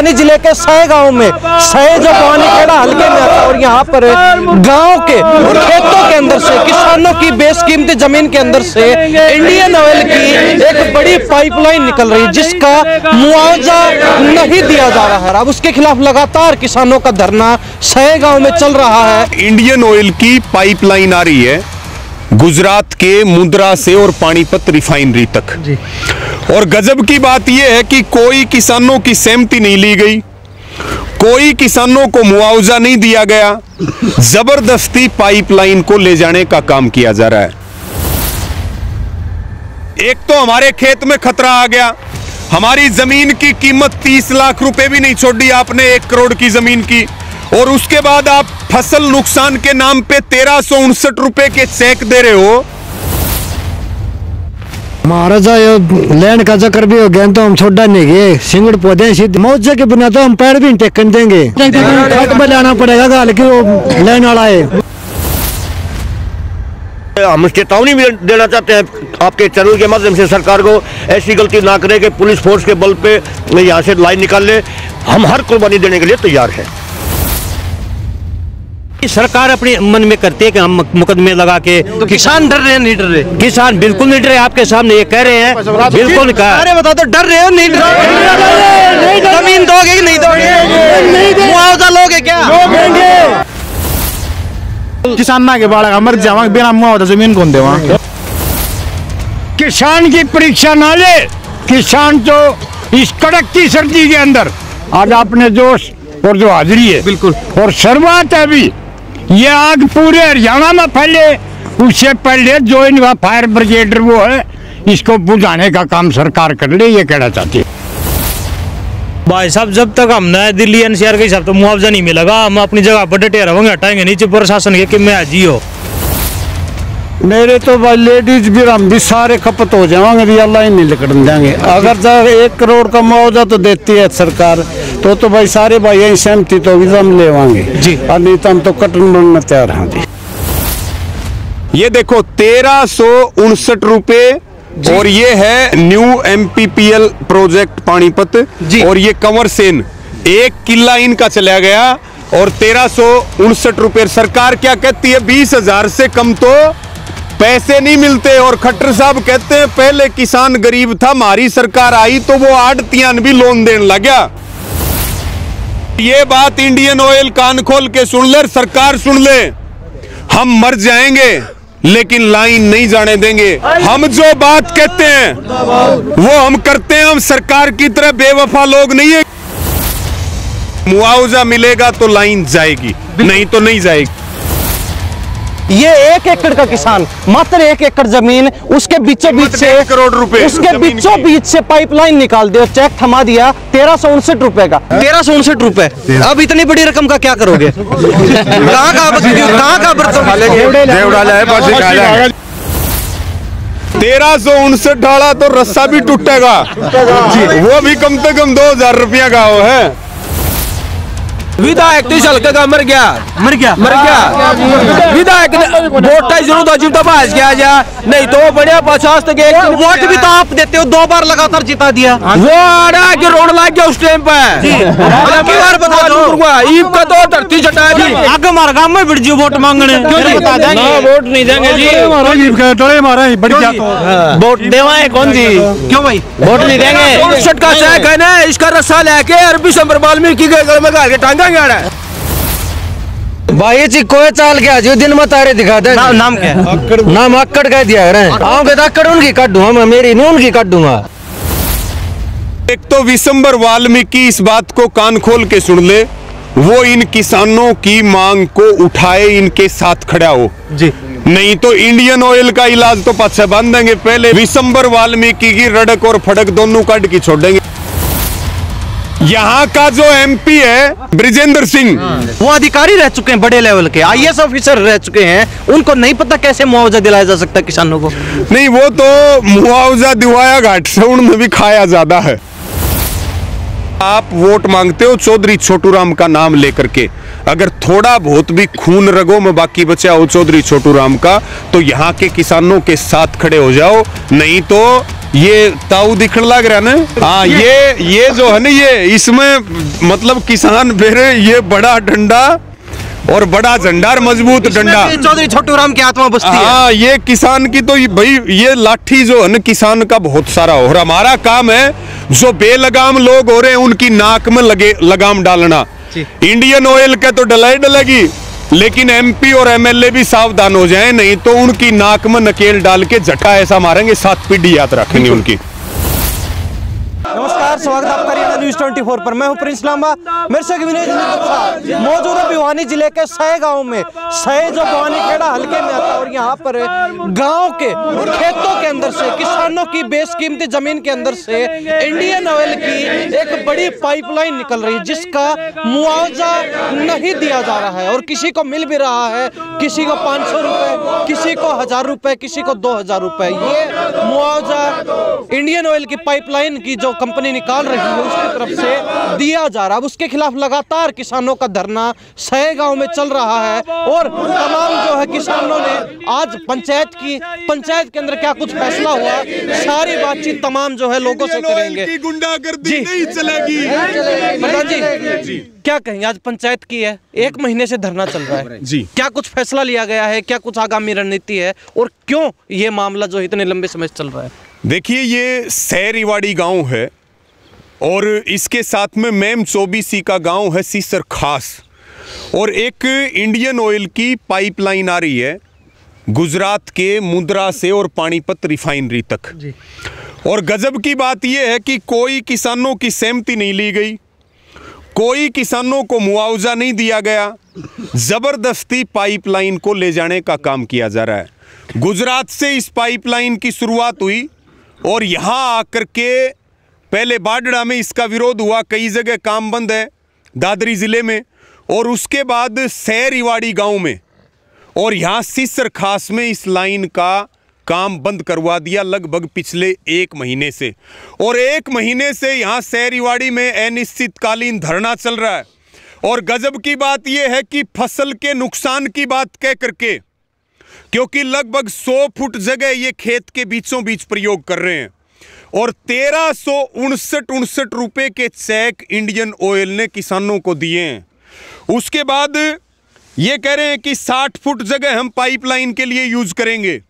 बड़वानी जिले के सहे गांव में, सहे जो बड़वानी खेड़ा हल्के में आता है, और यहाँ पर गांव के और खेतों के अंदर से, किसानों की बेशकीमती जमीन के अंदर से इंडियन ऑयल की एक बड़ी पाइपलाइन निकल रही है, जिसका मुआवजा नहीं दिया जा रहा है। अब उसके खिलाफ लगातार किसानों का धरना सहे गांव में चल रहा है। इंडियन ऑयल की पाइपलाइन आ रही है गुजरात के मुंद्रा से और पानीपत रिफाइनरी तक जी। और गजब की बात यह है कि कोई किसानों की सहमति नहीं ली गई, कोई किसानों को मुआवजा नहीं दिया गया, जबरदस्ती पाइपलाइन को ले जाने का काम किया जा रहा है। एक तो हमारे खेत में खतरा आ गया, हमारी जमीन की कीमत 30 लाख रुपए भी नहीं छोड़ी आपने 1 करोड़ की जमीन की, और उसके बाद आप फसल नुकसान के नाम पे 1359 रुपए के चेक दे रहे हो। महाराजा लैंड का चक्कर भी हो गया तो हम छोड़ा नहीं गए, सिंगड़ पौधे सीधे मुआवजे के बिना तो हम पैर भी नहीं टेकन देंगे, खट में लाना पड़ेगा गाल की वो लैंड वाला है। हम चेतावनी भी देना चाहते हैं आपके चैनल के माध्यम से सरकार को, ऐसी गलती ना करे कि पुलिस फोर्स के बल पे यहाँ से लाइन निकाल ले। हम हर कुर्बानी देने के लिए तैयार हैं। सरकार अपने मन में करती है कि हम मुकदमे लगा के, तो किसान डर रहे हैं, नहीं डर रहे? किसान बिल्कुल नहीं डर रहे, आपके सामने ये कह रहे हैं, बिल्कुल कहा। अरे बता दो, डर रहे हो नहीं डर रहे? जमीन दोगे कि नहीं दोगे? मुआवजा लोगे क्या? किसान ना के बाड़ा मर जावा बिना मुआवजा जमीन कौन देवा? किसान की परीक्षा ना ले, किसान तो इस कड़कती सर्दी के अंदर आज अपने जोश और जो हाजिरी है बिल्कुल, और शुरुआत है अभी ये आग पूरे हरियाणा में फैले, उससे पहले जो इनका फायर ब्रिगेड वो है इसको बुझाने का काम सरकार कर ले, ये कहना चाहती है। भाई साहब जब तक हम नए दिल्ली एनसीआर के हिसाब तो मुआवजा नहीं मिलेगा, हम अपनी जगह पर डटे रहेंगे, हटाएंगे नीचे प्रशासन के कि मैं जियो। मेरे तो भाई लेडीज भी हम भी सारे खपत हो जाएंगे, भी अल्लाह ही नहीं निकल जाएंगे। अगर जब 1 करोड़ का मुआवजा तो देती है सरकार, तो भाई सारे भाई यही सहमति तो भी हम लेवांगे जी, और नहीं तो हम तो कटन बनने तैयार हैं जी। ये देखो 1359 रुपए, और ये है न्यू MPPL प्रोजेक्ट पानीपत जी। और ये कंवर सेन 1 किला इनका चला गया और 1359 रुपए। सरकार क्या कहती है 20,000 से कम तो पैसे नहीं मिलते, और खट्टर साहब कहते हैं पहले किसान गरीब था, हमारी सरकार आई तो वो आड़तियां भी लोन देने लगा। ये बात इंडियन ऑयल कान खोल के सुन ले, सरकार सुन ले, हम मर जाएंगे लेकिन लाइन नहीं जाने देंगे। हम जो बात कहते हैं वो हम करते हैं, हम सरकार की तरह बेवफा लोग नहीं है। मुआवजा मिलेगा तो लाइन जाएगी, नहीं तो नहीं जाएगी। ये 1 एकड़ का किसान, मात्र 1 एकड़ जमीन, उसके बीचों बीच से 1 करोड़ रुपए, उसके बीचों बीच से पाइपलाइन निकाल दिया, चेक थमा दिया 1359 रुपए का। 1359 रुपए, अब इतनी बड़ी रकम का क्या करोगे? कहाँ का 1359 डाला तो रस्सा भी टूटेगा, वो भी कम से कम 2000 रुपया का वो है। विधायक तो हल्के का मर गया। विधायक ने वोट जरूर तो जीवता भाज गया जा, नहीं तो बढ़िया 50 तक वोट भी तो आप देते हो, 2 बार लगातार जिता दिया। वो आ रहा कि रोड लग गया उस टाइम पे। बार बता दो, ईब का तो धरती चटा दी आगे हमारे गांव में बिड़जियो वोट मांगने, बता देंगे वोट नहीं देंगे जी। वोट देवाए कौन जी? क्यों भाई वोट नहीं देंगे? 59 का चेक है ना, इसका रस्सा लेके अरबी संबर वाल्मीकि के गले में गाल के टांगा भाई जी कोई चाल क्या जो दिन में तारे दिखा दे। नाम क्या है? नाम अक्कड़ कह दिया आओगे तो अक्कड़ उनकी काट दूंगा मैं, मेरी नहीं उनकी काट दूंगा। एक तो विशंबर वाल्मीकि इस बात को कान खोल के सुन ले, वो इन किसानों की मांग को उठाए, इनके साथ खड़ा हो जी, नहीं तो इंडियन ऑयल का इलाज तो पाछे बांध देंगे। पहले विशंबर वाल्मीकि की रड़क और फड़क दोनों काट के छोड़ देंगे। यहाँ का जो MP है ब्रिजेंद्र सिंह, वो अधिकारी रह चुके हैं, बड़े लेवल के IAS ऑफिसर रह चुके हैं, उनको नहीं पता कैसे मुआवजा दिलाया जा सकता है किसानों को। नहीं वो तो मुआवजा दिवाया घाट से, उनमें भी खाया ज्यादा है। आप वोट मांगते हो चौधरी छोटू राम का नाम लेकर के, अगर थोड़ा बहुत भी खून रगों में बाकी बचा हो चौधरी छोटू राम का, तो यहाँ के किसानों के साथ खड़े हो जाओ, नहीं तो ये ताऊ दिखने लग रहा ना। हाँ, ये जो है ना, ये इसमें मतलब किसान फिर ये बड़ा डंडा और बड़ा झंडा, मजबूत डंडा, चौधरी छोटू राम की आत्मा बसती है। हाँ, ये किसान की तो भाई ये लाठी जो है ना किसान का बहुत सारा हो। और हमारा काम है जो बेलगाम लोग हो रहे हैं उनकी नाक में लगाम डालना। इंडियन ऑयल का तो डलाई डलेगी, लेकिन एमपी और एमएलए भी सावधान हो जाएं, नहीं तो उनकी नाक में नकेल डाल के झटका ऐसा मारेंगे 7 पीढ़ी याद रखेंगे उनकी। नमस्कार, स्वागत है आपका हरियाणा न्यूज़ 24 पर। मैं हूं प्रिंस लांबा, मेरे से मौजूद है भिवानी जिले के सहे गांव में। सहे जो भिवानी खेड़ा हल्के में आता है, और यहाँ पर गांव के खेतों के अंदर से, किसानों की बेशकीमती जमीन के अंदर से इंडियन ऑयल की एक बड़ी पाइपलाइन निकल रही है, जिसका मुआवजा नहीं दिया जा रहा है। और किसी को मिल भी रहा है, किसी को 500 रुपए, किसी को 1000 रुपए, किसी को 2000 रुपए। ये मुआवजा इंडियन ऑयल की पाइपलाइन की जो कंपनी निकाल रही है उसकी तरफ से दिया जा रहा है। उसके खिलाफ लगातार किसानों का धरना सहे गांव में चल रहा है। और तमाम जो है किसानों ने आज पंचायत के अंदर क्या कुछ फैसला हुआ, सारी बातचीत तमाम जो है लोगों से करेंगे। गुंडागर्दी नहीं चलेगी। प्रधान जी, क्या कहेंगे? आज पंचायत की है, 1 महीने से धरना चल रहा है जी, क्या कुछ फैसला लिया गया है? क्या कुछ आगामी रणनीति है? और क्यों ये मामला जो इतने लंबे समय से चल रहा है? देखिए, ये सैरिवाड़ी गांव है और इसके साथ में मेम चौबीसी का गांव है सीसर खास, और एक इंडियन ऑयल की पाइपलाइन आ रही है गुजरात के मुंद्रा से और पानीपत रिफाइनरी तक जी। और गजब की बात यह है कि कोई किसानों की सहमति नहीं ली गई, कोई किसानों को मुआवजा नहीं दिया गया, जबरदस्ती पाइपलाइन को ले जाने का काम किया जा रहा है। गुजरात से इस पाइपलाइन की शुरुआत हुई और यहाँ आकर के पहले बाडड़ा में इसका विरोध हुआ, कई जगह काम बंद है दादरी जिले में, और उसके बाद सैरिवाड़ी गांव में और यहाँ सीसर खास में इस लाइन का काम बंद करवा दिया लगभग पिछले 1 महीने से। और 1 महीने से यहाँ सैरिवाड़ी में अनिश्चितकालीन धरना चल रहा है। और गजब की बात यह है कि फसल के नुकसान की बात कह करके, क्योंकि लगभग 100 फुट जगह ये खेत के बीचों बीच प्रयोग कर रहे हैं, और 1359 रुपए के चेक इंडियन ऑयल ने किसानों को दिए हैं। उसके बाद ये कह रहे हैं कि 60 फुट जगह हम पाइपलाइन के लिए यूज करेंगे,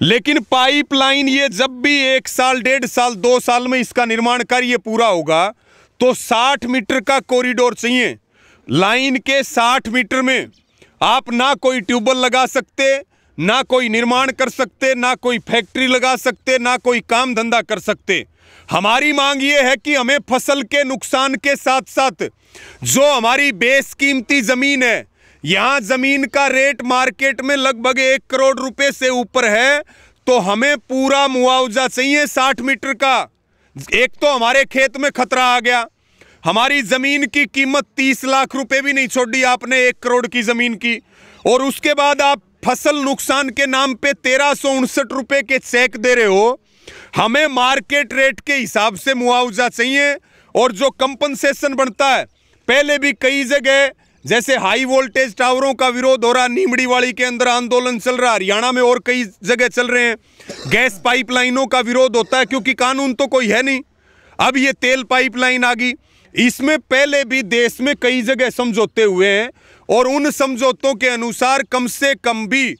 लेकिन पाइपलाइन ये जब भी 1 साल, 1.5 साल, 2 साल में इसका निर्माण कार्य पूरा होगा तो 60 मीटर का कॉरिडोर चाहिए। लाइन के 60 मीटर में आप ना कोई ट्यूबवेल लगा सकते, ना कोई निर्माण कर सकते, ना कोई फैक्ट्री लगा सकते, ना कोई काम धंधा कर सकते। हमारी मांग ये है कि हमें फसल के नुकसान के साथ साथ जो हमारी बेशकीमती जमीन है, यहाँ जमीन का रेट मार्केट में लगभग 1 करोड़ रुपए से ऊपर है, तो हमें पूरा मुआवजा चाहिए 60 मीटर का। एक तो हमारे खेत में खतरा आ गया, हमारी जमीन की कीमत 30 लाख रुपए भी नहीं छोड़ी आपने 1 करोड़ की जमीन की, और उसके बाद आप फसल नुकसान के नाम पे 1359 रुपए के चेक दे रहे हो। हमें मार्केट रेट के हिसाब से मुआवजा चाहिए। और जो कंपनसेशन बनता है, पहले भी कई जगह जैसे हाई वोल्टेज टावरों का विरोध हो रहा, नीमड़ीवाड़ी के अंदर आंदोलन चल रहा, हरियाणा में और कई जगह चल रहे हैं। गैस पाइपलाइनों का विरोध होता है क्योंकि कानून तो कोई है नहीं। अब ये तेल पाइपलाइन आ गई, इसमें पहले भी देश में कई जगह समझौते हुए हैं, और उन समझौतों के अनुसार कम से कम भी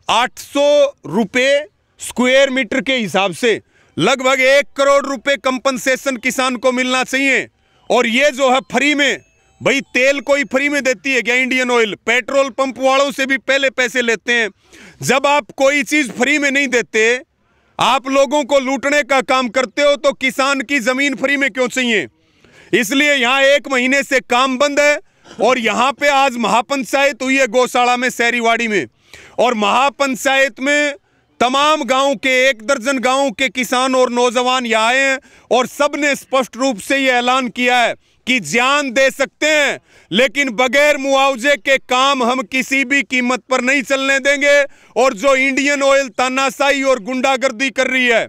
800 रुपए स्क्वायर मीटर के हिसाब से लगभग 1 करोड़ रुपए कंपनसेशन किसान को मिलना चाहिए। और ये जो है फ्री में, भाई तेल कोई फ्री में देती है क्या इंडियन ऑयल? पेट्रोल पंप वालों से भी पहले पैसे लेते हैं। जब आप कोई चीज फ्री में नहीं देते, आप लोगों को लूटने का काम करते हो, तो किसान की जमीन फ्री में क्यों चाहिए? इसलिए यहाँ 1 महीने से काम बंद है। और यहाँ पे आज महापंचायत हुई है गौशाला में, सैरिवाड़ी में, और महापंचायत में तमाम गांव के 1 दर्जन गांव के किसान और नौजवान यहाँ आए हैं, और सबने स्पष्ट रूप से ये ऐलान किया है कि जान दे सकते हैं, लेकिन बगैर मुआवजे के काम हम किसी भी कीमत पर नहीं चलने देंगे। और जो इंडियन ऑयल तानाशाही और गुंडागर्दी कर रही है,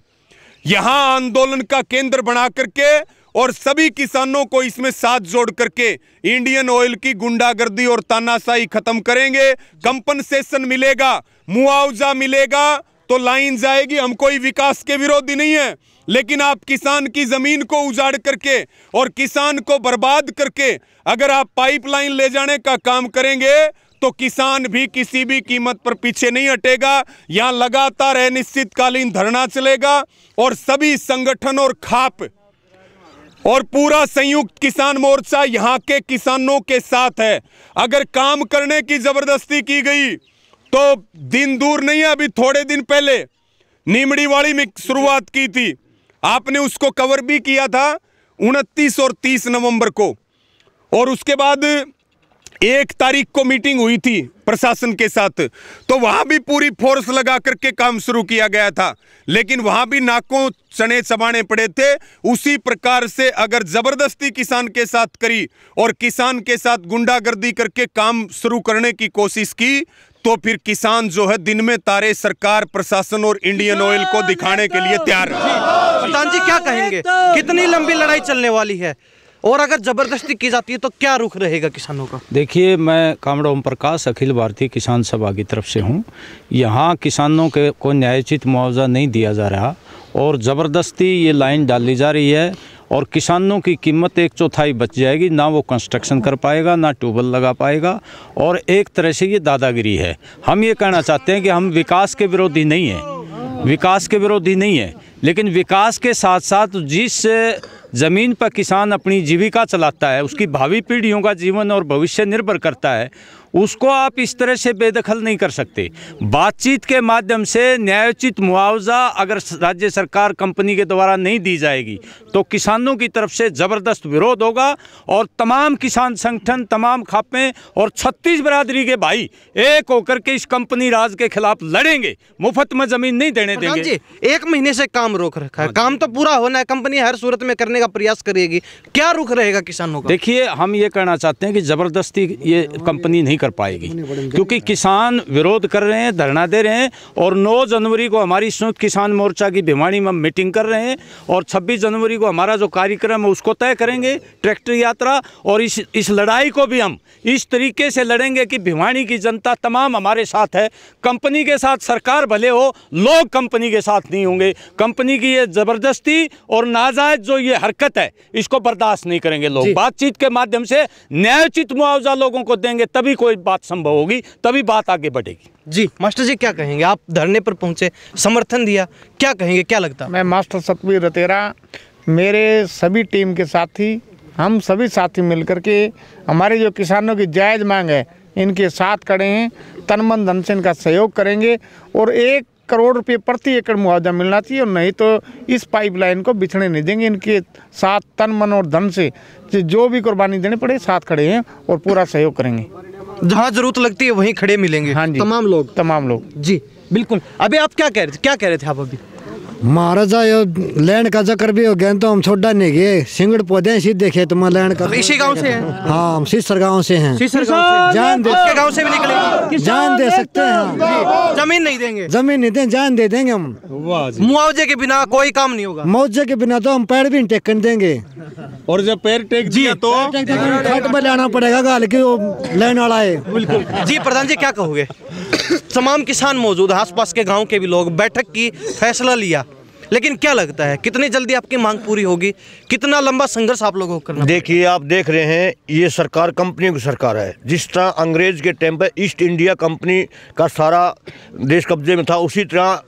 यहाँ आंदोलन का केंद्र बना करके और सभी किसानों को इसमें साथ जोड़ करके इंडियन ऑयल की गुंडागर्दी और तानाशाही खत्म करेंगे। कंपनसेशन मिलेगा, मुआवजा मिलेगा तो लाइन जाएगी। हम कोई विकास के विरोधी नहीं है, लेकिन आप किसान की जमीन को उजाड़ करके और किसान को बर्बाद करके अगर आप पाइपलाइन ले जाने का काम करेंगे तो किसान भी किसी भी कीमत पर पीछे नहीं हटेगा। यहां लगातार अनिश्चितकालीन धरना चलेगा और सभी संगठन और खाप और पूरा संयुक्त किसान मोर्चा यहां के किसानों के साथ है। अगर काम करने की जबरदस्ती की गई तो दिन दूर नहीं है, अभी थोड़े दिन पहले नीमड़ीवाड़ी में शुरुआत की थी, आपने उसको कवर भी किया था 29 और 30 नवंबर को, और उसके बाद 1 तारीख को मीटिंग हुई थी प्रशासन के साथ, तो वहां भी पूरी फोर्स लगा करके काम शुरू किया गया था, लेकिन वहां भी नाकों चने चबाने पड़े थे। उसी प्रकार से अगर जबरदस्ती किसान के साथ करी और किसान के साथ गुंडागर्दी करके काम शुरू करने की कोशिश की तो फिर किसान जो है दिन में तारे सरकार, प्रशासन और इंडियन ऑयल को दिखाने के लिए तैयार है। प्रधान जी क्या कहेंगे, कितनी लंबी लड़ाई चलने वाली है और अगर जबरदस्ती की जाती है तो क्या रुख रहेगा किसानों का? देखिए, मैं कामड़ा ओम प्रकाश अखिल भारतीय किसान सभा की तरफ से हूँ। यहाँ किसानों को न्यायोचित मुआवजा नहीं दिया जा रहा और ज़बरदस्ती ये लाइन डाली जा रही है और किसानों की कीमत 1/4 बच जाएगी, ना वो कंस्ट्रक्शन कर पाएगा, ना ट्यूबवेल लगा पाएगा, और एक तरह से ये दादागिरी है। हम ये कहना चाहते हैं कि हम विकास के विरोधी नहीं हैं, विकास के विरोधी नहीं है, लेकिन विकास के साथ साथ जिस ज़मीन पर किसान अपनी जीविका चलाता है, उसकी भावी पीढ़ियों का जीवन और भविष्य निर्भर करता है, उसको आप इस तरह से बेदखल नहीं कर सकते। बातचीत के माध्यम से न्यायोचित मुआवजा अगर राज्य सरकार कंपनी के द्वारा नहीं दी जाएगी तो किसानों की तरफ से ज़बरदस्त विरोध होगा और तमाम किसान संगठन, तमाम खापें और 36 बरादरी के भाई एक होकर के इस कंपनी राज के खिलाफ लड़ेंगे। मुफ्त में ज़मीन नहीं देने देंगे। जी, 1 महीने से काम रोक रखा है, काम तो पूरा होना है, कंपनी हर सूरत में करने का प्रयास करेगी, क्या रुख रहेगा किसानों का? देखिए, हम ये कहना चाहते हैं कि ज़बरदस्ती ये कंपनी नहीं कर पाएगी, क्योंकि किसान विरोध कर रहे हैं, धरना दे रहे हैं, और 9 जनवरी को हमारी संयुक्त किसान मोर्चा की भिवानी में मीटिंग कर रहे हैं और 26 जनवरी को हमारा जो कार्यक्रम है उसको तय करेंगे, ट्रैक्टर यात्रा। और इस लड़ाई को भी हम इस तरीके से लड़ेंगे कि भिवानी की जनता तमाम हमारे साथ है। कंपनी के साथ सरकार भले हो, लोग कंपनी के साथ नहीं होंगे। कंपनी की ये ज़बरदस्ती और नाजायज जो ये हरकत है इसको बर्दाश्त नहीं करेंगे लोग। बातचीत के माध्यम से न्यायोचित मुआवजा लोगों को देंगे, तभी कोई बात संभव होगी, तभी बात आगे बढ़ेगी। जी मास्टर जी क्या कहेंगे, आप धरने पर पहुंचे, समर्थन दिया, क्या कहेंगे, क्या लगता है? मैं मास्टर सतबीर रतेरा, मेरे सभी टीम के साथी, हम सभी साथी मिलकर के हमारे जो किसानों की जायज़ मांग है इनके साथ खड़े हैं, तन मन धन से इनका सहयोग करेंगे और 1 करोड़ रुपये प्रति एकड़ मुआवजा मिलना चाहिए, और नहीं तो इस पाइपलाइन को बिछड़ने नहीं देंगे। इनके साथ तन मन और धन से जो भी कुर्बानी देनी पड़े साथ खड़े हैं और पूरा सहयोग करेंगे। जहाँ जरूरत लगती है वहीं खड़े मिलेंगे। हाँ जी, तमाम लोग। जी बिल्कुल। अभी आप क्या कह रहे थे आप अभी? महाराजा यो लैंड का चक्कर भी हो गया तो हम छोड़ा नहीं गए, सिंगड़ पौधे सीधे खेत में लैंड का। इसी गांव से हैं? हाँ, हम सीसर गांव से हैं। सीसर गांव से? जान दे, आपके गांव से भी निकले? जान दे सकते हैं। जमीन नहीं देंगे? जमीन नहीं देंगे, जान दे देंगे हम। मुआवजे के बिना कोई काम नहीं होगा? मुआवजे के बिना तो हम पैर भी टेक कर देंगे, और जब पैर टेक दिया तो खट में लाना पड़ेगा गाल की वो लैंड वाला है। बिल्कुल। जी प्रधान जी क्या कहोगे? तमाम किसान मौजूद, आसपास के गांव के भी लोग, बैठक की फैसला लिया, लेकिन क्या लगता है कितनी जल्दी आपकी मांग पूरी होगी, कितना लंबा संघर्ष आप लोगों को करना? देखिए, आप देख रहे हैं ये सरकार कंपनियों की सरकार है। जिस तरह अंग्रेज के टाइम पर ईस्ट इंडिया कंपनी का सारा देश कब्जे में था, उसी तरह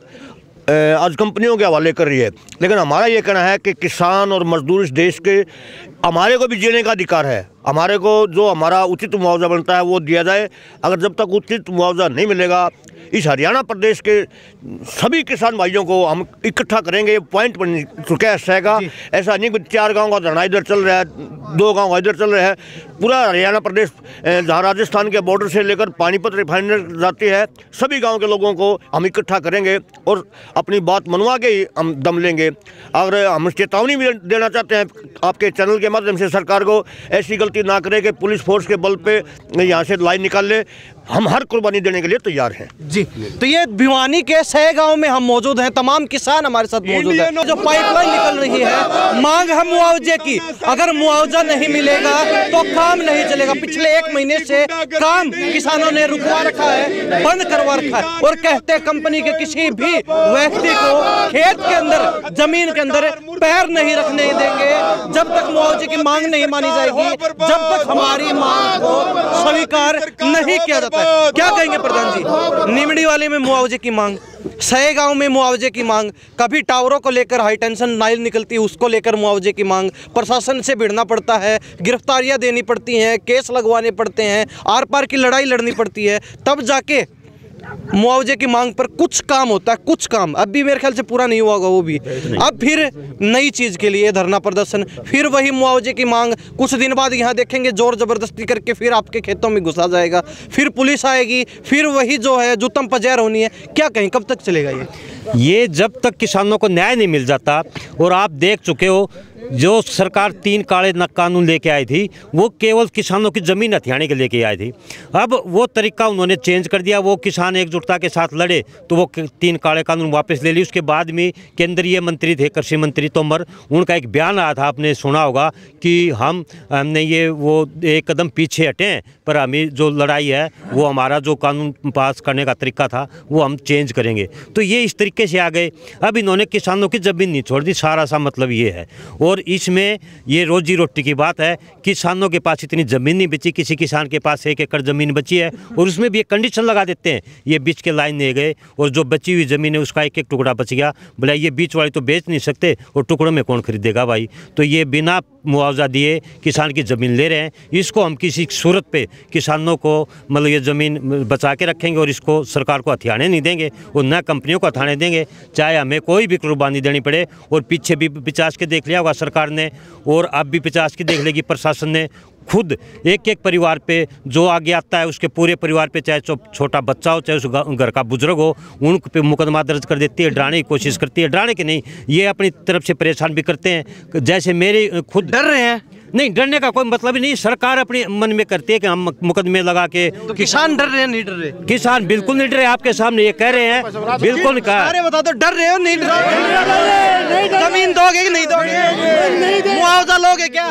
आज कंपनियों के हवाले कर रही है। लेकिन हमारा ये कहना है कि किसान और मजदूर इस देश के, हमारे को भी जीने का अधिकार है। हमारे को जो हमारा उचित मुआवजा बनता है वो दिया जाए। अगर जब तक उचित मुआवजा नहीं मिलेगा, इस हरियाणा प्रदेश के सभी किसान भाइयों को हम इकट्ठा करेंगे। पॉइंट बन चुका है ऐसा का, ऐसा नहीं कि 4 गांव का धरना इधर चल रहा है, 2 गांव इधर चल रहा है। पूरा हरियाणा प्रदेश, जहाँ राजस्थान के बॉर्डर से लेकर पानीपत रिफाइनरी जाती है, सभी गांव के लोगों को हम इकट्ठा करेंगे और अपनी बात मनवा के ही हम दम लेंगे। अगर हम चेतावनी भी देना चाहते हैं आपके चैनल के माध्यम से सरकार को ऐसी गलती ना करे कि पुलिस फोर्स के बल पे यहाँ से लाइन निकाल ले। हम हर कुर्बानी देने के लिए तैयार हैं। जी, तो ये भिवानी के सह गांव में हम मौजूद हैं, तमाम किसान हमारे साथ मौजूद हैं। जो पाइपलाइन निकल रही है, मांग है मुआवजे की। अगर मुआवजा नहीं मिलेगा तो काम नहीं चलेगा। पिछले 1 महीने से काम किसानों ने रुकवा रखा है, बंद करवा रखा है, और कहते हैं कंपनी के किसी भी व्यक्ति को खेत के अंदर, जमीन के अंदर पैर नहीं रखने देंगे जब तक मुआवजे की मांग नहीं मानी जाएगी, जब तक हमारी मांग को स्वीकार नहीं किया जाता। क्या कहेंगे प्रधान जी? निमड़ी वाले में मुआवजे की मांग, सहे गांव में मुआवजे की मांग, कभी टावरों को लेकर हाई टेंशन लाइन निकलती है उसको लेकर मुआवजे की मांग, प्रशासन से भिड़ना पड़ता है, गिरफ्तारियां देनी पड़ती हैं, केस लगवाने पड़ते हैं, आर पार की लड़ाई लड़नी पड़ती है, तब जाके मुआवजे की मांग पर कुछ काम होता है। कुछ काम अब भी मेरे ख्याल से पूरा नहीं हुआ होगा वो भी। अब फिर नई चीज़ के लिए धरना प्रदर्शन, फिर वही मुआवजे की मांग। कुछ दिन बाद यहाँ देखेंगे जोर जबरदस्ती करके फिर आपके खेतों में घुसा जाएगा, फिर पुलिस आएगी, फिर वही जो है जुतम पजैर होनी है। क्या कहें, कब तक चलेगा ये? जब तक किसानों को न्याय नहीं मिल जाता। और आप देख चुके हो जो सरकार 3 काले कानून लेके आई थी वो केवल किसानों की ज़मीन हथियाने के लेके आई थी। अब वो तरीका उन्होंने चेंज कर दिया। वो किसान एकजुटता के साथ लड़े तो वो 3 काले कानून वापस ले ली। उसके बाद में केंद्रीय मंत्री थे, कृषि मंत्री तोमर, उनका एक बयान आया था, आपने सुना होगा कि हमने ये वो एक कदम पीछे हटे हैं, पर हमें जो लड़ाई है वो हमारा जो कानून पास करने का तरीका था वो हम चेंज करेंगे। तो ये इस तरीके से आ गए। अब इन्होंने किसानों की ज़मीन नहीं छोड़ दी, सारा सा मतलब ये है। और इसमें ये रोजी रोटी की बात है। किसानों के पास इतनी ज़मीन नहीं बची, किसी किसान के पास 1 एकड़ ज़मीन बची है और उसमें भी एक कंडीशन लगा देते हैं, ये बीच के लाइन नहीं गए और जो बची हुई ज़मीन है उसका 1-1 टुकड़ा बच गया, बोला ये बीच वाली तो बेच नहीं सकते और टुकड़ों में कौन खरीदेगा भाई। तो ये बिना मुआवजा दिए किसान की ज़मीन ले रहे हैं। इसको हम किसी सूरत पे किसानों को मतलब ये ज़मीन बचा के रखेंगे और इसको सरकार को हथियाने नहीं देंगे और न कंपनियों को हथियाने देंगे, चाहे हमें कोई भी कुर्बानी देनी पड़े। और पीछे भी 50 के देख लिया होगा सरकार ने और अब भी 50 की देख लेगी प्रशासन ने। खुद एक परिवार पे जो आगे आता है उसके पूरे परिवार पे, चाहे छोटा बच्चा हो चाहे उस घर का बुजुर्ग हो, उन पे मुकदमा दर्ज कर देती है, डराने की कोशिश करती है। डराने की नहीं, ये अपनी तरफ से परेशान भी करते हैं। जैसे मेरे खुद डर रहे हैं, नहीं डरने का कोई मतलब ही नहीं। सरकार अपने मन में करती है कि हम मुकदमे लगा के। तो किसान डर रहे हैं, नहीं डर रहे? किसान बिल्कुल नहीं डर रहे, आपके सामने ये कह रहे हैं, बिल्कुल कहा। अरे बता दो, डर रहे हो नहीं डर रहे? जमीन दोगे कि नहीं दोगे? मुआवजा लोगे क्या?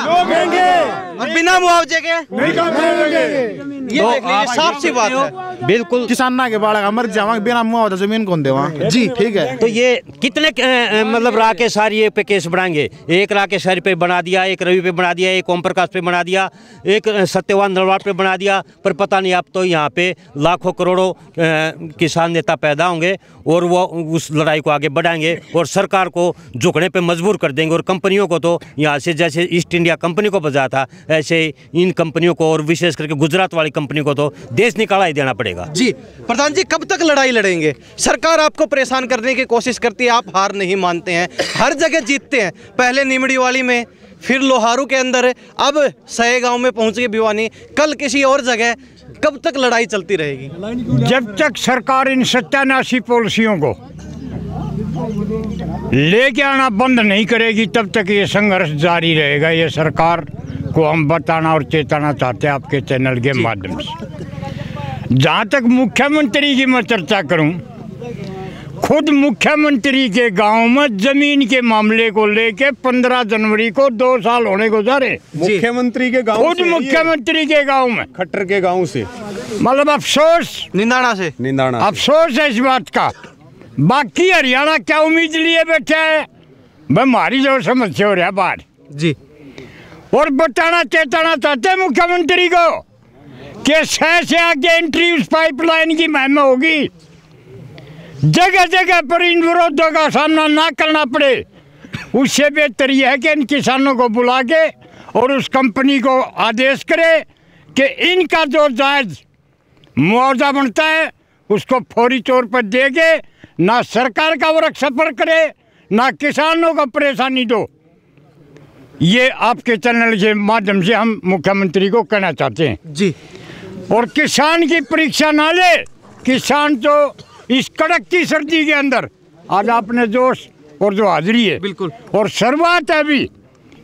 और बिना मुआवजे के ये साफ सी बात है। बिल्कुल किसान ना के बाड़ा मर जावा बिना मुआवजा जमीन कौन देवा? जी ठीक है। तो ये कितने मतलब राकेश सारी पे केस बढ़ाएंगे? एक राकेश सारी पे बना दिया, एक रवि पे बना दिया, एक ओम प्रकाश पे बना दिया, एक सत्यवान नरवाल पे बना दिया, पर पता नहीं अब तो यहाँ पे लाखों करोड़ों किसान नेता पैदा होंगे और वो उस लड़ाई को आगे बढ़ाएंगे और सरकार को झुकने पे मजबूर कर देंगे। और कंपनियों को तो यहाँ से जैसे ईस्ट इंडिया कंपनी को बजाया था ऐसे इन कंपनियों को और विशेष करके गुजरात वाली कंपनी को तो देश निकाला ही देना पड़ेगा। जी प्रधान जी, कब तक लड़ाई लड़ेंगे? सरकार आपको परेशान करने की कोशिश करती है, आप हार नहीं मानते हैं, हर जगह जीतते हैं। पहले निमड़ी वाली में, फिर लोहारू के अंदर, अब सहे गांव में पहुंच गए भिवानी, कल किसी और जगह। कब तक लड़ाई चलती रहेगी? जब तक सरकार इन सत्यानाशी पॉलिसियों को लेके आना बंद नहीं करेगी तब तक ये संघर्ष जारी रहेगा। ये सरकार को हम बताना और चेताना चाहते हैं आपके चैनल के माध्यम से। जहाँ तक मुख्यमंत्री की मैं चर्चा करूं, खुद मुख्यमंत्री के गांव में जमीन के मामले को लेके 15 जनवरी को 2 साल होने को जा रहे। मुख्यमंत्री के गांव, खुद मुख्यमंत्री के गांव में, खट्टर के गांव से, मतलब अफसोस, निंदाना से अफसोस है इस बात का। बाकी हरियाणा क्या उम्मीद लिए बैठे है? हमारी जो समस्या हो रहा है बाहर जी, और बताना चेताना चाहते हैं मुख्यमंत्री को कि सह से आगे एंट्री उस पाइपलाइन की मुहिम होगी। जगह जगह पर इन विरोधों का सामना ना करना पड़े, उससे बेहतर यह है कि इन किसानों को बुला के और उस कंपनी को आदेश करे कि इनका जो जायज़ मुआवजा बनता है उसको फौरी तौर पर देके, ना सरकार का वरक सफर करे, ना किसानों को परेशानी दो। ये आपके चैनल के माध्यम से हम मुख्यमंत्री को कहना चाहते हैं जी। और किसान की परीक्षा ना ले। किसान तो इस कड़क की सर्दी के अंदर, आज आपने जोश और जो हाजिरी है बिल्कुल, और शुरुआत है अभी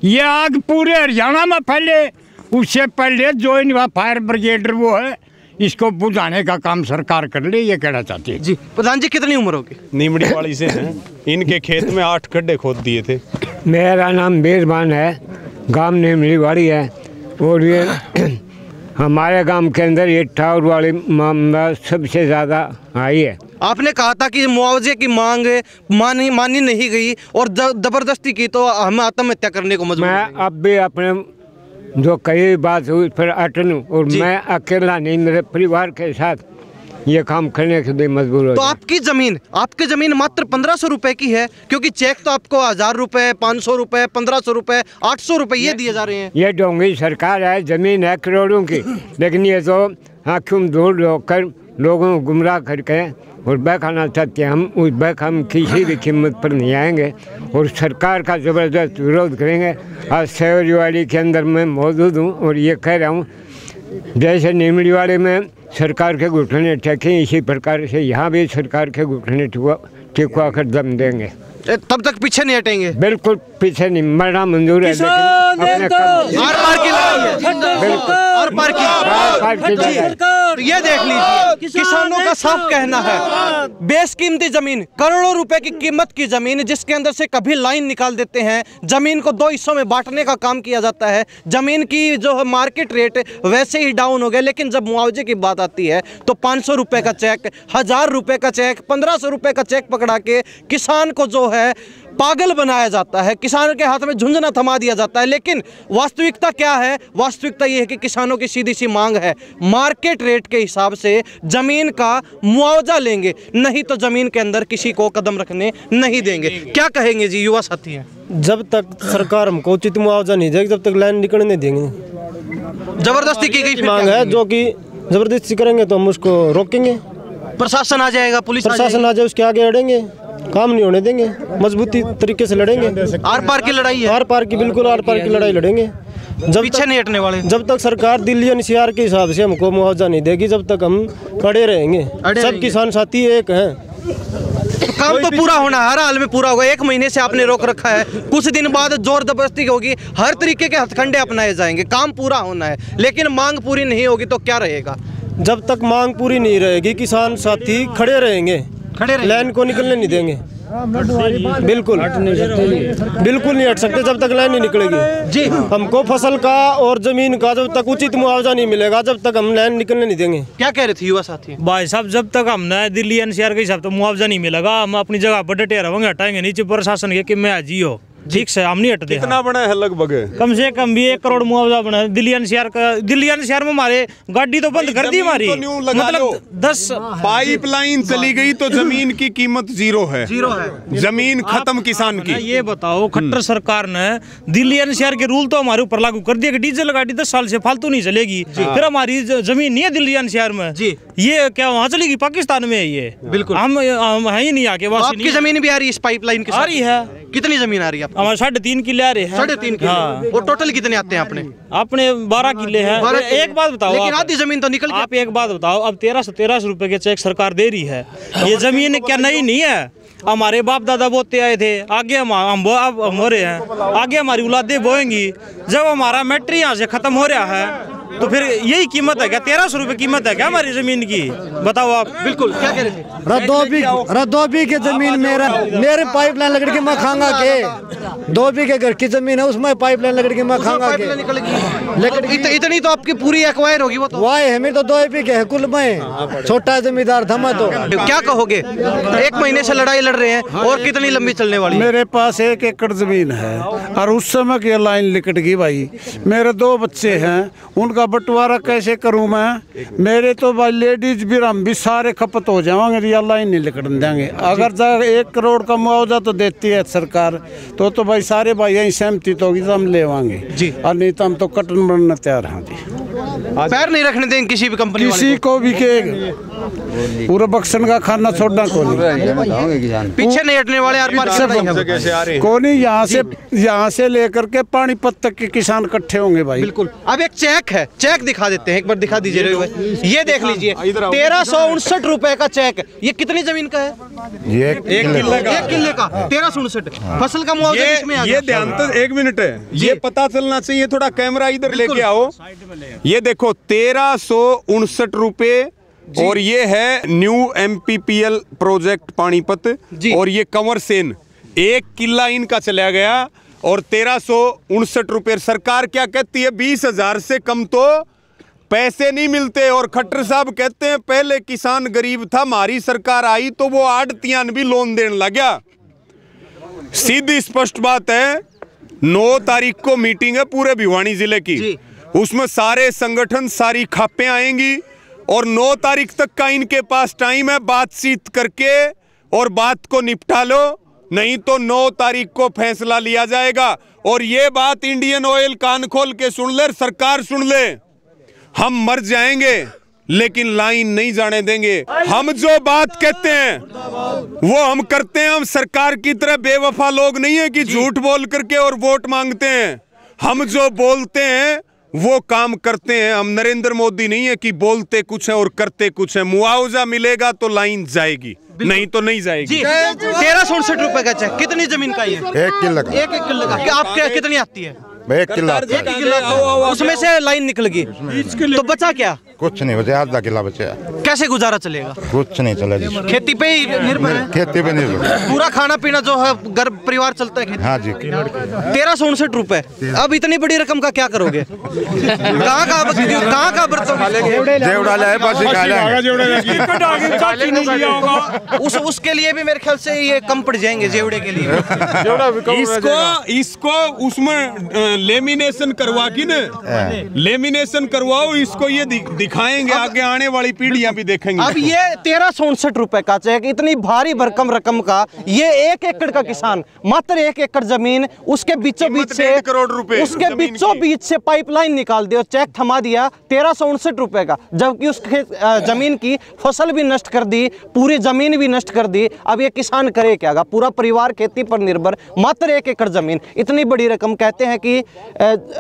ये आग पूरे हरियाणा में फैले, उससे पहले जो इनका फायर ब्रिगेड वो है इसको बुझाने का काम सरकार कर ले, ये कहना चाहती है। जी प्रधान जी, कितनी उम्र होगी? नीमड़ी वाली से हैं, इनके खेत में 8 गड्ढे खोद दिए थे। मेरा नाम मेजबान है, गांव नीमड़ी वाली है और ये हमारे गांव के अंदर ये टावर वाली मामला सबसे ज़्यादा आई है। आपने कहा था कि मुआवजे की मांग मानी नहीं गई और जबरदस्ती की तो हमें आत्महत्या करने को मजबूर। मैं अब भी अपने जो कई बात हुई फिर अटन हूँ और मैं अकेला नहीं, मेरे परिवार के साथ ये काम करने के लिए मजबूर हो। तो आपकी ज़मीन मात्र 1500 रुपए की है, क्योंकि चेक तो आपको 1000 रुपए, 500 रुपए, 1500 रुपए, 800 रुपए ये दिए जा रहे हैं। ये डोंगी सरकार है, ज़मीन है करोड़ों की, लेकिन ये तो आँखों दूर होकर लोगों को गुमराह करके और बहकाना चाहते हैं। हम उस बहक हम किसी भी कीमत पर नहीं आएंगे और सरकार का ज़बरदस्त विरोध करेंगे। आज सेवरीवाड़ी के अंदर मैं मौजूद हूँ और ये कह रहा हूँ, जैसे नीमड़ी वाले में सरकार के घुटने टेके, इसी प्रकार से यहाँ भी सरकार के घुटने टिकवा कर दम देंगे। तब तक पीछे नहीं हटेंगे? बिल्कुल पीछे नहीं, मरना मंजूर है, लेकिन तो ये देख लीजिए, किसानों का साफ कहना है, बेशकीमती जमीन, करोड़ों रुपए की कीमत की जमीन, जिसके अंदर से कभी लाइन निकाल देते हैं, जमीन को 2 हिस्सों में बांटने का काम किया जाता है, जमीन की जो है मार्केट रेट वैसे ही डाउन हो गए, लेकिन जब मुआवजे की बात आती है तो 500 रुपए का चेक, 1000 रुपए का चेक, 1500 रुपए का चेक पकड़ा के किसान को जो है पागल बनाया जाता है, किसान के हाथ में झुंझुना थमा दिया जाता है। लेकिन वास्तविकता क्या है? वास्तविकता ये है कि किसानों की सीधी सी मांग है, मार्केट रेट के हिसाब से जमीन का मुआवजा लेंगे, नहीं तो जमीन के अंदर किसी को कदम रखने नहीं देंगे। क्या कहेंगे जी युवा साथी हैं? जब तक सरकार हमको उचित मुआवजा नहीं देगी तब तक लाइन निकलने नहीं देंगे। जबरदस्ती की गई मांग है, जो कि जबरदस्ती करेंगे तो हम उसको रोकेंगे। प्रशासन आ जाएगा, पुलिस प्रशासन आ जाए, उसके आगे अड़ेंगे, काम नहीं होने देंगे, मजबूती तरीके से लड़ेंगे। आर पार की लड़ाई है, आर पार की, बिल्कुल आर पार की लड़ाई लड़ेंगे। जब पीछे नहीं हटने वाले। जब तक सरकार दिल्ली एनसीआर के हिसाब से हमको मुआवजा नहीं देगी तब तक हम खड़े रहेंगे। सब किसान साथी एक हैं। तो काम तो पूरा होना, हर हाल में पूरा होगा। 1 महीने से आपने रोक रखा है, कुछ दिन बाद जोर जबरदस्ती होगी, हर तरीके के हथकंडे अपनाए जाएंगे, काम पूरा होना है, लेकिन मांग पूरी नहीं होगी तो क्या रहेगा? जब तक मांग पूरी नहीं रहेगी किसान साथी खड़े रहेंगे, लाइन को निकलने नहीं देंगे। बिल्कुल बिल्कुल नहीं हट सकते जब तक लाइन नहीं निकलेगी जी। हमको फसल का और जमीन का जब तक उचित मुआवजा नहीं मिलेगा जब तक हम लाइन निकलने नहीं देंगे। क्या कह रहे थे युवा साथी? भाई साहब, जब तक हमने दिल्ली एनसीआर के हिसाब से मुआवजा नहीं मिलेगा हम अपनी जगह पर डटे रहेंगे, हटाएंगे नीचे प्रशासन के कि मैं आजी हो, ठीक से हम नहीं हटते। कितना बना है लगभग? कम से कम भी 1 करोड़ मुआवजा बना है दिल्ली एनसीआर का। दिल्ली एनसीआर में हमारे गाड़ी तो बंद कर दी हमारी, तो मतलब 10 पाइपलाइन चली गई तो जमीन की कीमत जीरो है, जमीन खत्म किसान की। ये बताओ, खट्टर सरकार ने दिल्ली एनसीआर के रूल तो हमारे ऊपर लागू कर दिया कि डीजल गाड़ी 10 साल से फालतू नहीं चलेगी, फिर हमारी जमीन नहीं है दिल्ली एनसीआर में जी, ये क्या वहाँ चलेगी? पाकिस्तान में है ये, बिल्कुल हम है ही नहीं आके। आपकी जमीन भी आ रही है इस पाइपलाइन के साथ? आ रही है। कितनी जमीन आ रही है? हमारे 3.5 किले आ रहे हैं। 3.5 किले? हाँ। और टोटल कितने आते हैं अपने 12 किले हैं। एक बात बताओ, लेकिन आधी जमीन तो निकल गई। आप एक बात बताओ, अब 1300 रुपए के चेक सरकार दे रही है, ये जमीन क्या नई नहीं है? हमारे बाप दादा बोते आए थे, आगे हम हो रहे हैं, आगे हमारी औलादें बोएंगी। जब हमारा मैट्री यहाँ से खत्म हो रहा है तो फिर यही कीमत है क्या? 1300 रुपए कीमत है क्या हमारी जमीन की? बताओ आप। बिल्कुल, क्या कह रहे थे? रद्दोबी की जमीन मेरे पाइपलाइन लकड़ी की मैं खाऊंगा के 2 बीघे घर की जमीन है, उसमें पाइपलाइन लकड़ी की मैं खाऊंगा के। इतनी तो आपकी पूरी एक्वायर होगी वो तो? वाह है, मेरे तो 2 बीघे है कुल में, छोटा जमींदार था मैं तो। क्या कहोगे? 1 महीने से लड़ाई लड़ रहे हैं और कितनी लंबी चलने वाली? मेरे पास 1 एकड़ जमीन है और उस समय की लाइन लिकट गई भाई। मेरे 2 बच्चे हैं, उनका बंटवारा कैसे करूं मैं? मेरे तो भाई लेडीज भी हम भी सारे खपत हो जाएंगे, रियल लाइन नहीं लिकटने देंगे। अगर 1 करोड़ का मुआवजा तो देती है सरकार तो भाई सारे भाई यही सहमति तो होगी तो हम लेवाएंगे जी, और नहीं तो हम तो कटन बनने तैयार हैं जी। पैर नहीं रखने देंगे किसी भी कंपनी किसी को भी के पूरा बक्सन का खाना छोड़ना को नहीं। पीछे नहीं हटने वाले यार, कोनी यहाँ से लेकर के पानीपत तक के किसान इकट्ठे होंगे भाई। बिल्कुल। अब एक चेक है, चेक दिखा देते हैं, एक बार दिखा दीजिए। ये देख लीजिए 1359 रुपए का चेक। ये कितनी जमीन का है? ये 1 किले का 1359। फसल का मुआवजा इसमें आ गया। ये ध्यान तो 1 मिनट है, ये पता चलना चाहिए। थोड़ा कैमरा इधर लेके आओ। ये देखो 1359 रुपए, और ये है न्यू MPPL प्रोजेक्ट पानीपत, और ये कंवर सेन 1 किला इनका चला गया और 1359 रुपए। सरकार क्या कहती है? 20,000 से कम तो पैसे नहीं मिलते। और खट्टर साहब कहते हैं पहले किसान गरीब था, हमारी सरकार आई तो वो आड़तियां भी लोन देने लगा। सीधी स्पष्ट बात है। 9 तारीख को मीटिंग है पूरे भिवानी जिले की, उसमें सारे संगठन, सारी खापें आएंगी और 9 तारीख तक का इनके पास टाइम है। बातचीत करके और बात को निपटा लो, नहीं तो 9 तारीख को फैसला लिया जाएगा। और ये बात इंडियन ऑयल कान खोल के सुन ले, सरकार सुन ले। हम मर जाएंगे लेकिन लाइन नहीं जाने देंगे। हम जो बात कहते हैं वो हम करते हैं। हम सरकार की तरह बेवफा लोग नहीं है कि झूठ बोल करके और वोट मांगते हैं। हम जो बोलते हैं वो काम करते हैं। हम नरेंद्र मोदी नहीं है कि बोलते कुछ है और करते कुछ है। मुआवजा मिलेगा तो लाइन जाएगी, नहीं तो नहीं जाएगी। 1359 रुपए का चेक। कितनी जमीन का ये? 1 किला का। 1 किले का। आप कितनी आती है? 1 किला। उसमें से लाइन निकल गई तो बचा क्या? कुछ नहीं बचा, आधा किला बचा। कैसे गुजारा चलेगा? कुछ नहीं चलेगा। खेती पे ही निर्भर है। खेती पे निर्भर। पूरा खाना पीना जो है घर परिवार चलता है। हाँ जी। 1359 रुपए। अब इतनी बड़ी रकम का क्या करोगे? कहाँ का उसके लिए भी मेरे ख्याल से ये कम पड़ जाएंगे जेवड़े के लिए। इसको उसमें लेमिनेशन करवा की न, लेमिनेशन करवाओ इसको, ये दिखाएंगे आगे आने वाली पीढ़ियां भी देखेंगी। अब ये 1359 रुपए का चेक, इतनी भारी भरकम रकम का, ये 1 एकड़ का किसान, मात्र 1 एकड़ जमीन, उसके बीचों बीच से 1.5 करोड़ रुपए, उसके बीचों बीच से पाइपलाइन निकाल दी और चेक थमा दिया 1359 रुपए का, जबकि उसके जमीन की फसल भी नष्ट कर दी, पूरी जमीन भी नष्ट कर दी। अब ये किसान करे क्या? पूरा परिवार खेती पर निर्भर, मात्र 1 एकड़ जमीन, इतनी बड़ी रकम। कहते हैं कि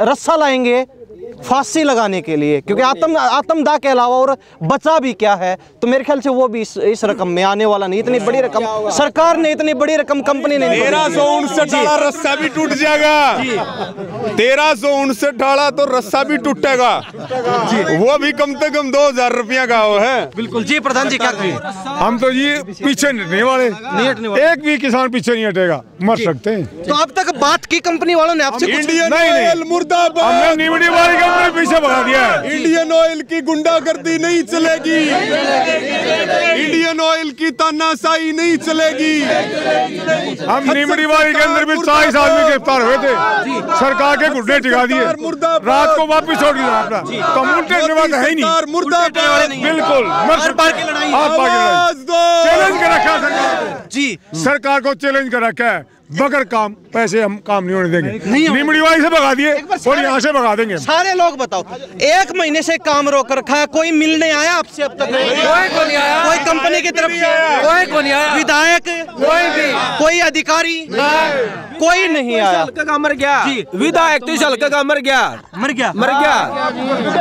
रस्सा लाएंगे फांसी लगाने के लिए, क्योंकि आत्मदाह के अलावा और बचा भी क्या है। तो मेरे ख्याल से वो भी इस रकम में आने वाला नहीं। इतनी बड़ी रकम सरकार ने, इतनी बड़ी रकम कंपनी ने 1359 डाला, रस्सा भी टूट जाएगा। 1359 डाला तो रस्सा भी टूटेगा, वो भी कम से कम 2000 रुपया का वो है। बिल्कुल जी। प्रधान जी क्या कहें? हम तो जी पीछे नहीं हटने वाले, एक भी किसान पीछे नहीं हटेगा, मर सकते हैं। तो अब तक बात की कंपनी वालों ने आपसे इंडियन ऑयल मुर्दाबाद, पीछे भगा दिया है। इंडियन ऑयल की गुंडागर्दी नहीं चलेगी, इंडियन ऑयल की तानाशाही नहीं चलेगी। हम नीमड़ी वाली के अंदर भी 40 आदमी गिरफ्तार हुए थे, सरकार के गुंडे टिका दिए, रात को वापस छोड़ दिया अपना। कम्युनिटी है ही नहीं, बिल्कुल चैलेंज कर रखा सरकार जी, सरकार को चैलेंज कर रखा है। बगैर काम पैसे हम काम नहीं होने देंगे। नीमड़ी वाली से भगा दिए और यहाँ से भगा देंगे। सारे लोग बताओ, 1 महीने से काम रोक रखा है, कोई मिलने आया आपसे अब तक? कोई को नहीं आया। कोई कंपनी की तरफ से कोई को नहीं आया। विधायक कोई भी, कोई अधिकारी कोई नहीं आया। का मर गया जी, विधायक तो हल्का का मर गया।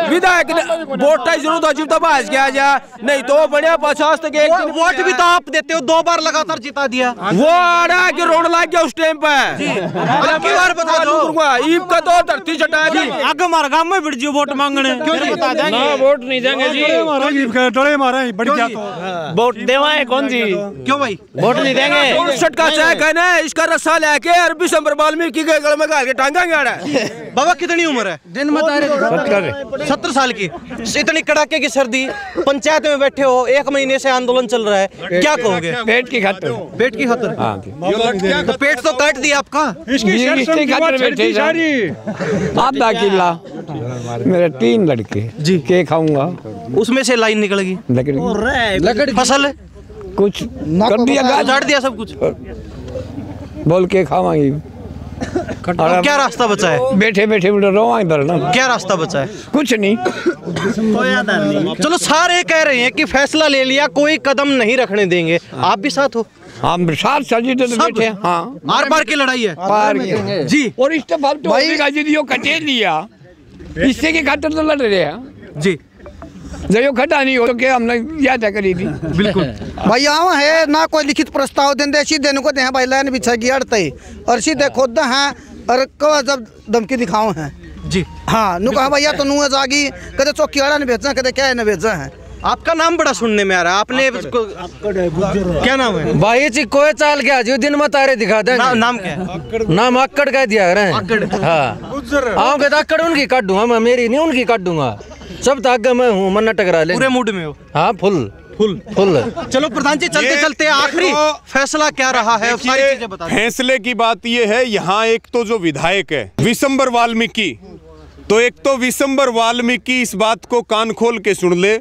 विधायक वोट जरूर तो जीवता बाज गया जा, नहीं तो बढ़िया 50 तक वोट भी तो आप देते हो, 2 बार लगातार जिता दिया। वो आ रहा कि रोड लाग गया उस टाइम पे। बार बता दो, ईब का तो धरती चटा दी। आगे हमारा गांव में बिड़जियो वोट मांगने, क्यों नहीं बता देंगे? ना वोट नहीं देंगे जी। टोले मारा है बढ़ गया, तो वोट देवाए कौन जी? क्यों भाई वोट नहीं देंगे? 59 का चेक है ना, इसका रस्सा लेके अरबी संबर वाल्मीकि के गल में गाल के टांगेंगे। बाबा कितनी उम्र है? दिन बता रहे 70 साल की। इतनी कड़ाके की सर्दी, पंचायत में बैठे हो, 1 महीने से आंदोलन चल रहा है, क्या कहोगे? पेट की खातिर। पेट की खातिर? तो पेट तो काट दिया आपका। आधा किला, मेरे 3 लड़के जी, के खाऊंगा, उसमें से लाइन निकल गई। लकड़ी फसल कुछ कर दिया, झाड़ दिया सब कुछ, बोल के खावांगी। क्या रास्ता बचा है? बैठे बैठे रोवा भरना। क्या रास्ता बचा है? कुछ नहीं। चलो सारे कह रहे हैं कि फैसला ले लिया, कोई कदम नहीं रखने देंगे, आप भी साथ हो? हम साथ सजी तो बैठे। हाँ, आर पार की लड़ाई है। पार की जी। और इस फालतू जो कटे लिया इससे की खातर तो लड़ रहे हैं जी। जो खड़ा नहीं हो तो क्या हमने याद करी थी। बिल्कुल भाई यहाँ है ना कोई लिखित प्रस्ताव दें सीधे को दे भाई लाइन बिछा की अड़ते और सीधे खुद हैं और कब जब धमकी दिखाओ हैं जी। हाँ नु कहा भैया तो नु जागी कदे चौकी आड़ा ने भेजा कदे क्या न भेजा है। आपका नाम बड़ा सुनने में आ रहा है, आपने क्या नाम है? भाई जी कोई चाल क्या जो दिन में तारे दिखा दे। नाम क्या है? नाम अक्कड़ कह दिया रहे। हाँ आओगे तो अक्कड़ उनकी काट दूंगा मैं, मेरी नहीं उनकी काट दूंगा। सब तक मैं हूँ, मन्ना टकरा ले। पूरे मूड में हो? हाँ फुल। चलो प्रधान जी चलते चलते आखिरी फैसला क्या रहा है, सारी चीजें बता। फैसले की बात ये है, यहाँ एक तो जो विधायक है विशंबर वाल्मीकि, तो एक तो विशंबर वाल्मीकि इस बात को कान खोल के सुन ले,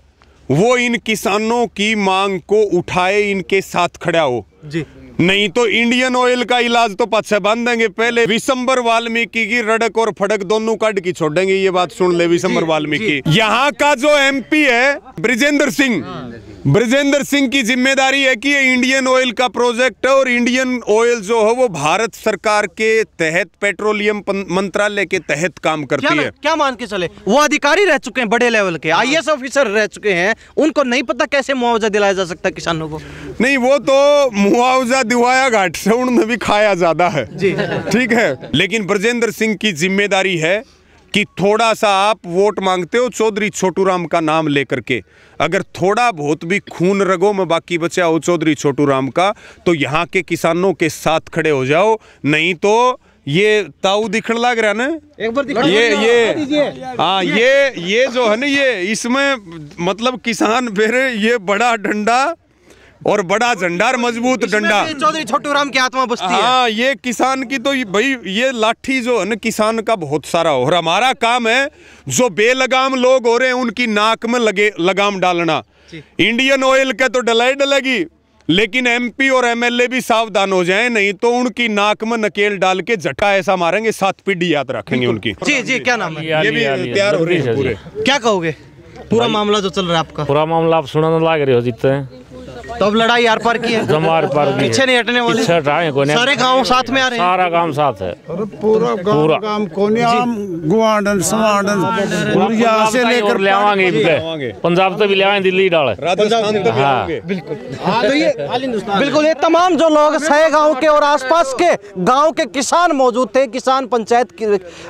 वो इन किसानों की मांग को उठाए, इनके साथ खड़ा हो जी। नहीं तो इंडियन ऑयल का इलाज तो पाछे बांध देंगे। पहले विशंबर वाल्मीकि की रड़क और फड़क दोनों काट की छोड़ देंगे। ये बात सुन ले विशंबर वाल्मीकि। यहाँ का जो एमपी है ब्रिजेंद्र सिंह की जिम्मेदारी है कि ये इंडियन ऑयल का प्रोजेक्ट है, और इंडियन ऑयल जो है वो भारत सरकार के तहत पेट्रोलियम मंत्रालय के तहत काम करती है। क्या मान के चले, वो अधिकारी रह चुके हैं बड़े लेवल के, आईएएस ऑफिसर रह चुके हैं, उनको नहीं पता कैसे मुआवजा दिलाया जा सकता किसानों को? नहीं, वो तो मुआवजा दिवाया घाट से उन्होंने भी खाया ज्यादा है जी। ठीक है, लेकिन ब्रजेंद्र सिंह की जिम्मेदारी है कि थोड़ा सा आप वोट मांगते हो चौधरी छोटू राम का नाम लेकर के, अगर थोड़ा बहुत भी खून रगों में बाकी बचा हो चौधरी छोटू राम का, तो यहाँ के किसानों के साथ खड़े हो जाओ। नहीं तो ये ताऊ दिखने लग रहा ना, एक बार ये जो है ना, ये इसमें मतलब किसान बेरे ये बड़ा डंडा और बड़ा झंडा, मजबूत डंडा चौधरी छोटू राम की आत्मा बसती है। हाँ, ये किसान की तो भाई ये लाठी जो है ना किसान का बहुत सारा हो, और हमारा काम है जो बेलगाम लोग हो रहे हैं उनकी नाक में लगाम डालना। इंडियन ऑयल का तो डलाई डलेगी, लेकिन एमपी और एमएलए भी सावधान हो जाएं, नहीं तो उनकी नाक में नकेल डाल के झटका ऐसा मारेंगे 7 पीढ़ी याद रखेंगे उनकी। जी जी, क्या नाम है? ये भी तैयार हो रही है पूरे। क्या कहोगे पूरा मामला जो चल रहा है आपका? पूरा मामला आप सुनाने लग रहे हो जितने, तो अब लड़ाई आर पार की है, पीछे नहीं हटने वाले, सारे गांव साथ में आ रहे हैं, सारा गांव साथ है, पूरा गांव कोनियाम गुआंडन समांडन उड़िया से लेकर ले पंजाब तो भी ले आएंगे, दिल्ली डाल राजस्थान तो भी तो ये बिल्कुल ये तमाम जो लोग सहे गांव के और आसपास के गांव के किसान मौजूद थे। किसान पंचायत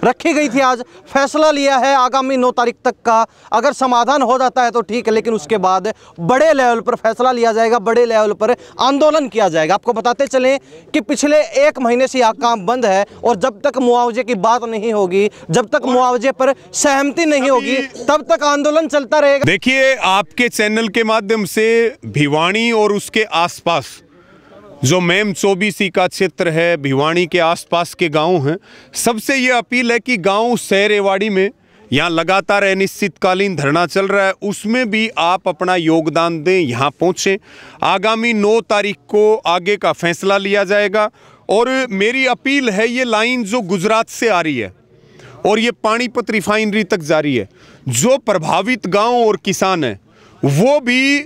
रखी गई थी, आज फैसला लिया है आगामी 9 तारीख तक का। अगर समाधान हो जाता है तो ठीक है, लेकिन उसके बाद बड़े लेवल पर फैसला लिया जाएगा, बड़े लेवल पर आंदोलन किया जाएगा। आपको बताते चलें कि पिछले 1 महीने से यह काम बंद है, और जब तक मुआवजे की बात नहीं होगी, जब तक मुआवजे पर सहमति नहीं होगी, तब तक आंदोलन चलता रहेगा। देखिए, आपके चैनल के माध्यम से भिवानी और उसके आसपास जो मेम 24 का क्षेत्र है, भिवानी के आसपास के गांव हैं, सबसे ये अपील है कि गांव सहरेवाड़ी में यहाँ लगातार अनिश्चितकालीन धरना चल रहा है, उसमें भी आप अपना योगदान दें, यहाँ पहुँचें। आगामी 9 तारीख को आगे का फैसला लिया जाएगा। और मेरी अपील है, ये लाइन जो गुजरात से आ रही है और ये पानीपत रिफाइनरी तक जारी है, जो प्रभावित गांव और किसान हैं वो भी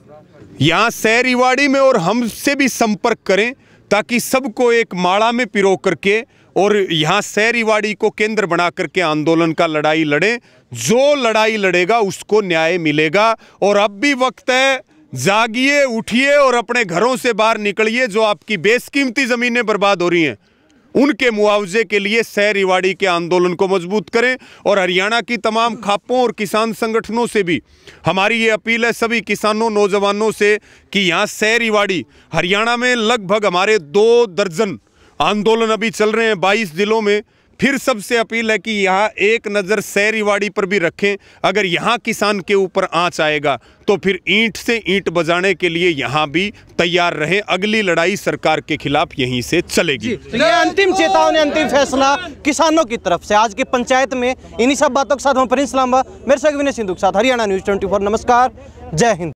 यहाँ सहरीवाड़ी में और हमसे भी संपर्क करें, ताकि सबको एक माड़ा में पिरो करके और यहाँ सहरीवाड़ी को केंद्र बना करके आंदोलन का लड़ाई लड़ें। जो लड़ाई लड़ेगा उसको न्याय मिलेगा। और अब भी वक्त है, जागिए, उठिए और अपने घरों से बाहर निकलिए। जो आपकी बेशकीमती ज़मीनें बर्बाद हो रही हैं, उनके मुआवजे के लिए सहरीवाड़ी के आंदोलन को मजबूत करें। और हरियाणा की तमाम खापों और किसान संगठनों से भी हमारी ये अपील है, सभी किसानों नौजवानों से, कि यहाँ सहरीवाड़ी, हरियाणा में लगभग हमारे 2 दर्जन आंदोलन अभी चल रहे हैं 22 जिलों में। फिर सबसे अपील है कि यहाँ एक नज़र सहरीवाड़ी पर भी रखें। अगर यहाँ किसान के ऊपर आंच आएगा तो फिर ईंट से ईंट बजाने के लिए यहाँ भी तैयार रहें। अगली लड़ाई सरकार के खिलाफ यहीं से चलेगी। तो ये अंतिम चेतावनी, अंतिम फैसला किसानों की तरफ से आज की पंचायत में। इन्हीं सब बातों के साथ हम प्रिंस लांबा, मेरे से विनय सिंधु के साथ, हरियाणा न्यूज़ 24। नमस्कार, जय हिंद।